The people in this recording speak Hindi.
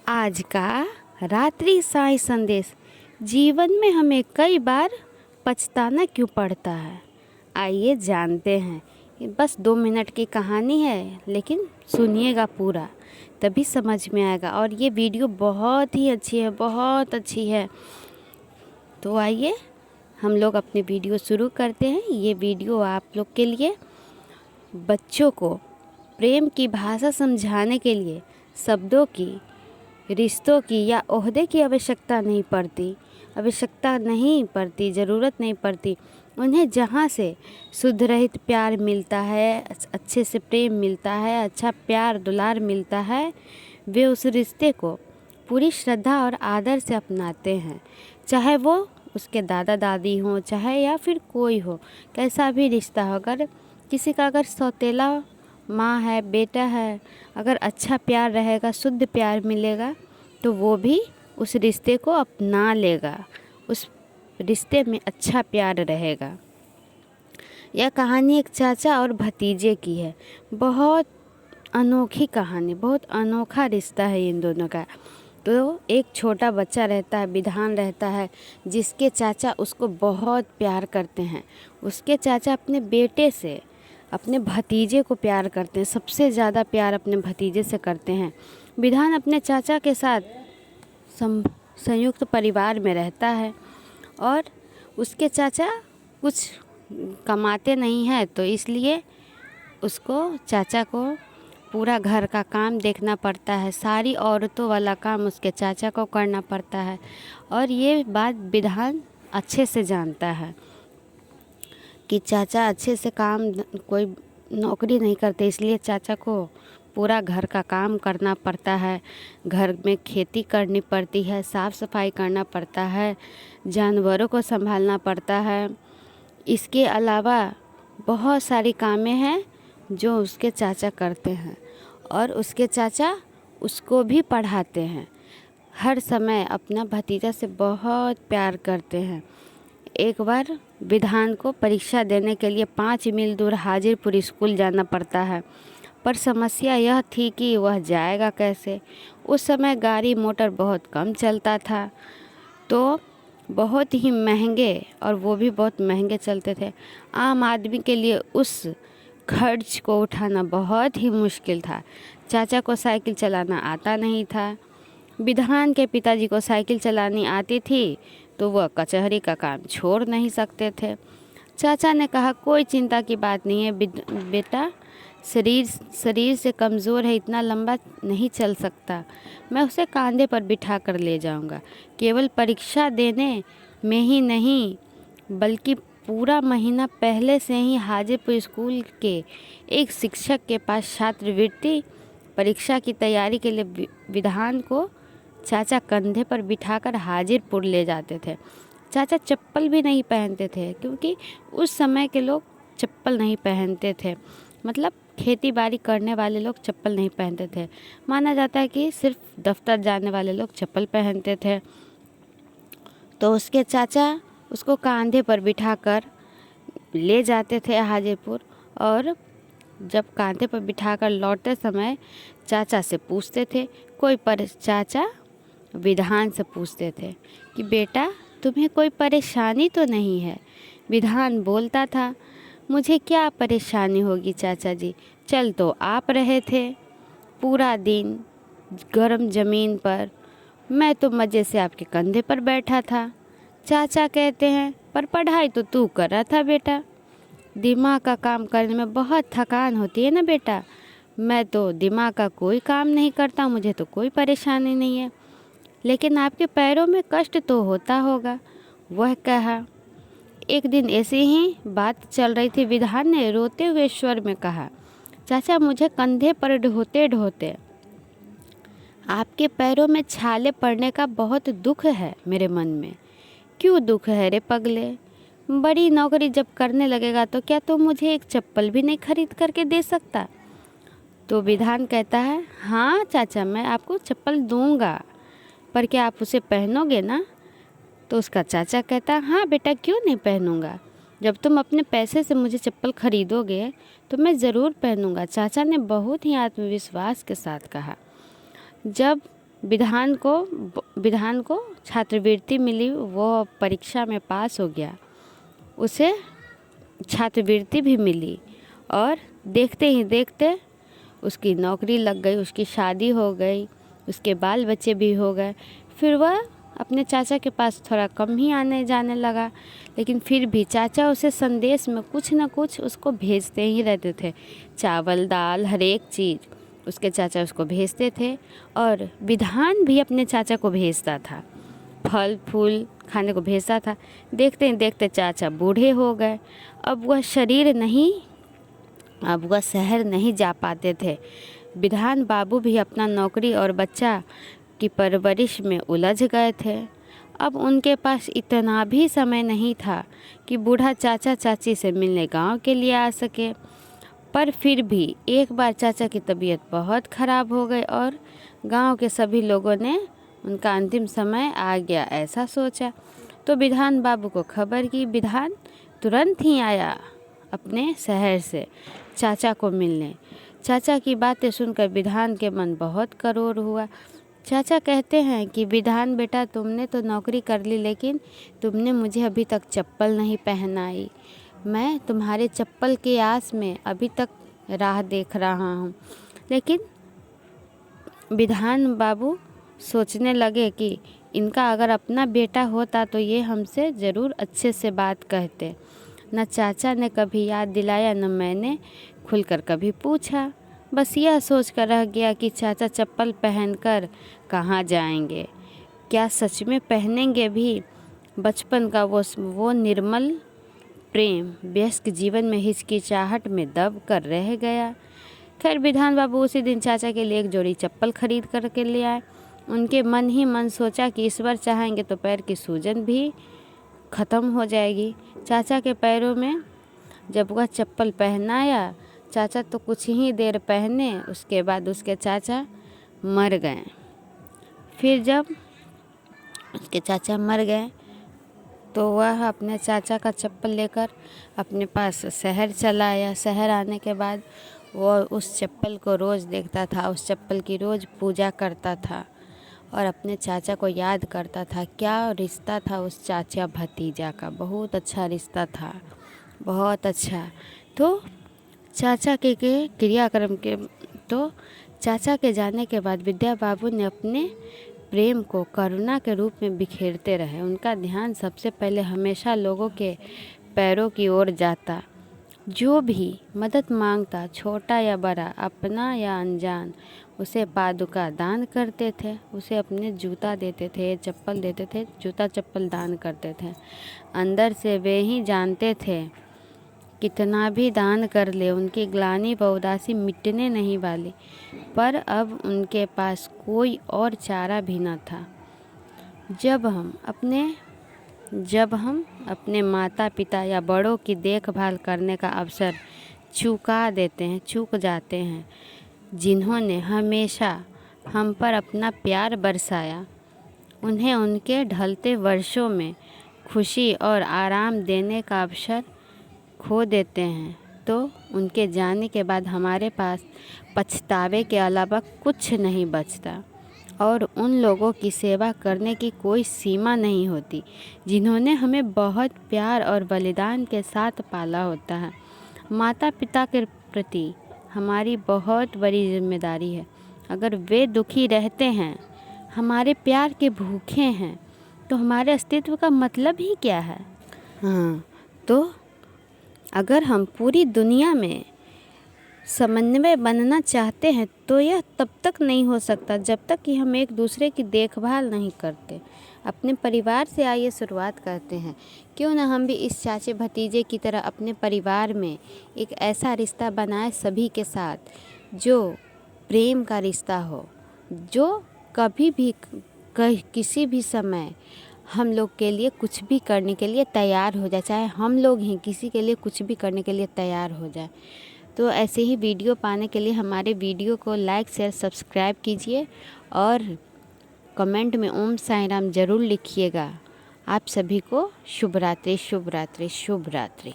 आज का रात्रि साई संदेश। जीवन में हमें कई बार पछताना क्यों पड़ता है, आइए जानते हैं। ये बस 2 मिनट की कहानी है, लेकिन सुनिएगा पूरा, तभी समझ में आएगा। और ये वीडियो बहुत ही अच्छी है, बहुत अच्छी है। तो आइए हम लोग अपनी वीडियो शुरू करते हैं। ये वीडियो आप लोग के लिए बच्चों को प्रेम की भाषा समझाने के लिए शब्दों की, रिश्तों की या ओहदे की आवश्यकता नहीं पड़ती, ज़रूरत नहीं पड़ती। उन्हें जहाँ से शुद्ध रहित प्यार मिलता है, अच्छे से प्रेम मिलता है, अच्छा प्यार दुलार मिलता है, वे उस रिश्ते को पूरी श्रद्धा और आदर से अपनाते हैं। चाहे वो उसके दादा दादी हों, चाहे या फिर कोई हो, कैसा भी रिश्ता हो। अगर किसी का सौतेला माँ है, बेटा है, अगर अच्छा प्यार रहेगा, शुद्ध प्यार मिलेगा, तो वो भी उस रिश्ते को अपना लेगा, उस रिश्ते में अच्छा प्यार रहेगा। यह कहानी एक चाचा और भतीजे की है। बहुत अनोखी कहानी, बहुत अनोखा रिश्ता है इन दोनों का। तो एक छोटा बच्चा रहता है, विधान रहता है, जिसके चाचा उसको बहुत प्यार करते हैं। उसके चाचा अपने बेटे से, अपने भतीजे को प्यार करते हैं, सबसे ज़्यादा प्यार अपने भतीजे से करते हैं। विधान अपने चाचा के साथ संयुक्त परिवार में रहता है और उसके चाचा कुछ कमाते नहीं हैं, तो इसलिए चाचा को पूरा घर का काम देखना पड़ता है। सारी औरतों वाला काम उसके चाचा को करना पड़ता है। और ये बात विधान अच्छे से जानता है कि चाचा अच्छे से कोई नौकरी नहीं करते, इसलिए चाचा को पूरा घर का काम करना पड़ता है। घर में खेती करनी पड़ती है, साफ़ सफाई करना पड़ता है, जानवरों को संभालना पड़ता है। इसके अलावा बहुत सारी कामें हैं जो उसके चाचा करते हैं, और उसके चाचा उसको भी पढ़ाते हैं। हर समय अपना भतीजा से बहुत प्यार करते हैं। एक बार विधान को परीक्षा देने के लिए 5 मील दूर हाजीपुर स्कूल जाना पड़ता है, पर समस्या यह थी कि वह जाएगा कैसे। उस समय गाड़ी मोटर बहुत कम चलता था, तो बहुत ही महंगे, और वो भी बहुत महंगे चलते थे। आम आदमी के लिए उस खर्च को उठाना बहुत ही मुश्किल था। चाचा को साइकिल चलाना आता नहीं था। विधान के पिताजी को साइकिल चलानी आती थी, तो वह कचहरी का काम छोड़ नहीं सकते थे। चाचा ने कहा, कोई चिंता की बात नहीं है बेटा, शरीर से कमज़ोर है, इतना लंबा नहीं चल सकता, मैं उसे कंधे पर बिठा कर ले जाऊंगा। केवल परीक्षा देने में ही नहीं, बल्कि पूरा महीना पहले से ही हाजीपुर स्कूल के एक शिक्षक के पास छात्रवृत्ति परीक्षा की तैयारी के लिए विधान को चाचा कंधे पर बिठाकर हाजीपुर ले जाते थे। चाचा चप्पल भी नहीं पहनते थे, क्योंकि उस समय के लोग चप्पल नहीं पहनते थे। मतलब खेती बाड़ी करने वाले लोग चप्पल नहीं पहनते थे। माना जाता है कि सिर्फ दफ्तर जाने वाले लोग चप्पल पहनते थे। तो उसके चाचा उसको कंधे पर बिठाकर ले जाते थे हाजीपुर, और जब कंधे पर बिठाकर लौटते समय चाचा से पूछते थे, चाचा विधान से पूछते थे कि बेटा, तुम्हें कोई परेशानी तो नहीं है। विधान बोलता था, मुझे क्या परेशानी होगी चाचा जी, चल तो आप रहे थे पूरा दिन गर्म ज़मीन पर, मैं तो मज़े से आपके कंधे पर बैठा था। चाचा कहते हैं, पर पढ़ाई तो तू कर रहा था बेटा, दिमाग का काम करने में बहुत थकान होती है ना बेटा, मैं तो दिमाग का कोई काम नहीं करता, मुझे तो कोई परेशानी नहीं है, लेकिन आपके पैरों में कष्ट तो होता होगा। वह कहा। एक दिन ऐसे ही बात चल रही थी। विधान ने रोते हुए स्वर में कहा, चाचा, मुझे कंधे पर ढोते ढोते आपके पैरों में छाले पड़ने का बहुत दुख है मेरे मन में। क्यों दुख है रे पगले? बड़ी नौकरी जब करने लगेगा तो क्या तुम मुझे एक चप्पल भी नहीं खरीद करके दे सकता? तो विधान कहता है, हाँ चाचा, मैं आपको चप्पल दूंगा, पर क्या आप उसे पहनोगे ना? तो उसका चाचा कहता, हाँ बेटा, क्यों नहीं पहनूंगा, जब तुम अपने पैसे से मुझे चप्पल खरीदोगे तो मैं ज़रूर पहनूंगा। चाचा ने बहुत ही आत्मविश्वास के साथ कहा। जब विधान को छात्रवृत्ति मिली, वो परीक्षा में पास हो गया, उसे छात्रवृत्ति भी मिली और देखते ही देखते उसकी नौकरी लग गई, उसकी शादी हो गई, उसके बाल बच्चे भी हो गए। फिर वह अपने चाचा के पास थोड़ा कम ही आने जाने लगा, लेकिन फिर भी चाचा उसे संदेश में कुछ न कुछ उसको भेजते ही रहते थे। चावल दाल हर एक चीज़ उसके चाचा उसको भेजते थे और विधान भी अपने चाचा को भेजता था, फल फूल खाने को भेजता था। देखते ही देखते चाचा बूढ़े हो गए। अब वह शहर नहीं जा पाते थे। विधान बाबू भी अपना नौकरी और बच्चा की परवरिश में उलझ गए थे। अब उनके पास इतना भी समय नहीं था कि बूढ़ा चाचा चाची से मिलने गांव के लिए आ सके। पर फिर भी एक बार चाचा की तबीयत बहुत ख़राब हो गई और गांव के सभी लोगों ने उनका अंतिम समय आ गया ऐसा सोचा। तो विधान बाबू को खबर की। विधान तुरंत ही आया अपने शहर से चाचा को मिलने। चाचा की बातें सुनकर विधान के मन बहुत करोड़ हुआ। चाचा कहते हैं कि विधान बेटा, तुमने तो नौकरी कर ली, लेकिन तुमने मुझे अभी तक चप्पल नहीं पहनाई। मैं तुम्हारे चप्पल की आस में अभी तक राह देख रहा हूँ। लेकिन विधान बाबू सोचने लगे कि इनका अगर अपना बेटा होता तो ये हमसे ज़रूर अच्छे से बात कहते। न चाचा ने कभी याद दिलाया, न मैंने खुलकर कभी पूछा। बस यह सोच कर रह गया कि चाचा चप्पल पहनकर कहाँ जाएंगे, क्या सच में पहनेंगे भी। बचपन का वो निर्मल प्रेम व्यस्क जीवन में हिचकिचाहट में दब कर रह गया। खैर विधान बाबू उसी दिन चाचा के लिए एक जोड़ी चप्पल खरीद करके ले आए। उनके मन ही मन सोचा कि इस बार चाहेंगे तो पैर की सूजन भी ख़त्म हो जाएगी। चाचा के पैरों में जब वह चप्पल पहनाया, चाचा तो कुछ ही देर पहने, उसके बाद उसके चाचा मर गए। फिर जब उसके चाचा मर गए तो वह अपने चाचा का चप्पल लेकर अपने पास शहर चला आया। शहर आने के बाद वो उस चप्पल को रोज़ देखता था, उस चप्पल की रोज़ पूजा करता था और अपने चाचा को याद करता था। क्या रिश्ता था उस चाचा भतीजा का, बहुत अच्छा रिश्ता था, बहुत अच्छा। तो चाचा के क्रियाक्रम के चाचा के जाने के बाद विद्या बाबू ने अपने प्रेम को करुणा के रूप में बिखेरते रहे। उनका ध्यान सबसे पहले हमेशा लोगों के पैरों की ओर जाता। जो भी मदद मांगता, छोटा या बड़ा, अपना या अनजान, उसे पादुका दान करते थे, उसे अपने जूता देते थे, चप्पल देते थे, जूता चप्पल दान करते थे। अंदर से वे ही जानते थे कितना भी दान कर ले उनकी ग्लानि व उदासी मिटने नहीं वाली। पर अब उनके पास कोई और चारा भी न था। जब हम अपने माता पिता या बड़ों की देखभाल करने का अवसर चूक जाते हैं, जिन्होंने हमेशा हम पर अपना प्यार बरसाया, उन्हें उनके ढलते वर्षों में खुशी और आराम देने का अवसर खो देते हैं, तो उनके जाने के बाद हमारे पास पछतावे के अलावा कुछ नहीं बचता और उन लोगों की सेवा करने की कोई सीमा नहीं होती जिन्होंने हमें बहुत प्यार और बलिदान के साथ पाला होता है। माता पिता के प्रति हमारी बहुत बड़ी जिम्मेदारी है। अगर वे दुखी रहते हैं, हमारे प्यार के भूखे हैं, तो हमारे अस्तित्व का मतलब ही क्या है। तो अगर हम पूरी दुनिया में समन्वय बनना चाहते हैं तो यह तब तक नहीं हो सकता जब तक कि हम एक दूसरे की देखभाल नहीं करते। अपने परिवार से आइए शुरुआत करते हैं। क्यों ना हम भी इस चाचे भतीजे की तरह अपने परिवार में एक ऐसा रिश्ता बनाए सभी के साथ, जो प्रेम का रिश्ता हो, जो कभी भी किसी भी समय हम लोग के लिए कुछ भी करने के लिए तैयार हो जाए। चाहे हम लोग ही किसी के लिए कुछ भी करने के लिए तैयार हो जाए। तो ऐसे ही वीडियो पाने के लिए हमारे वीडियो को लाइक शेयर सब्सक्राइब कीजिए और कमेंट में ओम साईं राम ज़रूर लिखिएगा। आप सभी को शुभ रात्रि, शुभ रात्रि, शुभ रात्रि।